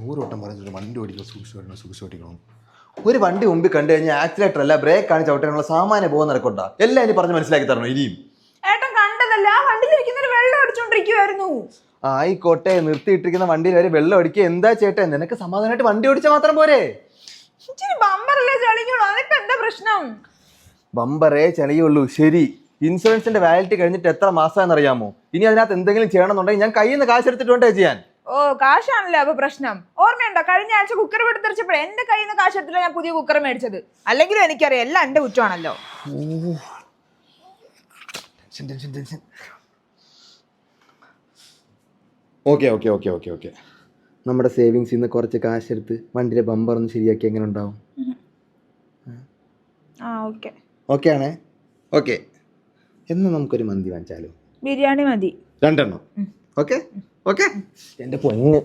100 വട്ടം പറഞ്ഞിട്ട് വണ്ടി ഓടിക്കണം, സൂക്ഷിച്ചോടിക്കണം. ഒരു വണ്ടി മുമ്പിൽ കണ്ടു കഴിഞ്ഞാൽ ആക്സിലേറ്റർ അല്ല ബ്രേക്കാണ് ചവിട്ടാനുള്ള സാമാന്യ പോകുന്ന നടക്കണ്ട. എല്ലാം ഇനി പറഞ്ഞ് മനസ്സിലാക്കി തരണം ഇനിയും. ഏട്ടൻ കണ്ടതല്ല, ആ വണ്ടിയിലിരിക്കുന്നവര് വെള്ളം അടിച്ചോണ്ടിരിക്കുവായിരുന്നു. ആയിക്കോട്ടെ, നിർത്തിയിട്ടിരിക്കുന്ന വണ്ടിയിൽ വരെ വെള്ളം അടിക്കുക. എന്താ ചേട്ടാ, നിനക്ക് സമാധാനമായിട്ട് വണ്ടി ഓടിച്ചാൽ മാത്രം പോരെ? ബമ്പറല്ലേ ചളിക്കുള്ളൂ, അതിപ്പോ എന്താ പ്രശ്നം? ബമ്പറേ ചളിയുള്ളൂ, ശരി. ഇൻഷുറൻസിന്റെ വാലിറ്റി കഴിഞ്ഞിട്ട് എത്ര മാസമാണെന്ന് അറിയാമോ? ഇനി അതിനകത്ത് എന്തെങ്കിലും ചെയ്യണമെന്നുണ്ടെങ്കിൽ ഞാൻ കയ്യിൽ നിന്ന് കാശ് എടുത്തിട്ട് വേണ്ടേ ചെയ്യാൻ. ഓ, കാശാണല്ലേ അപ്പൊ പ്രശ്നം. ഓർമ്മയുണ്ടോ, കഴിഞ്ഞ ആഴ്ച കുക്കർ എടുത്തെറിച്ചപ്പോഴേ എന്റെ കയ്യിൽ നിന്ന് കാശ് എടുത്തില്ല ഞാൻ പുതിയ കുക്കർ മേടിച്ചത്. അല്ലെങ്കിലും എനിക്കറിയാം എല്ലാം എന്റെ കുറ്റമാണല്ലോ. ഓക്കെ. നമ്മുടെ സേവിങ്സിൽ നിന്ന് കുറച്ച് കാശ് എടുത്ത് വണ്ടിയുടെ ബമ്പർ ഒന്ന് ശരിയാക്കി എങ്ങനെ ഉണ്ടാവും? ഓക്കെ ആണേ? ഓക്കെ, എന്ന് നമുക്കൊരു മന്തി വാങ്ങിച്ചാലോ? ബിരിയാണി മതി, 2 എണ്ണം. ഓക്കെ. എന്റെ പൊന്ന്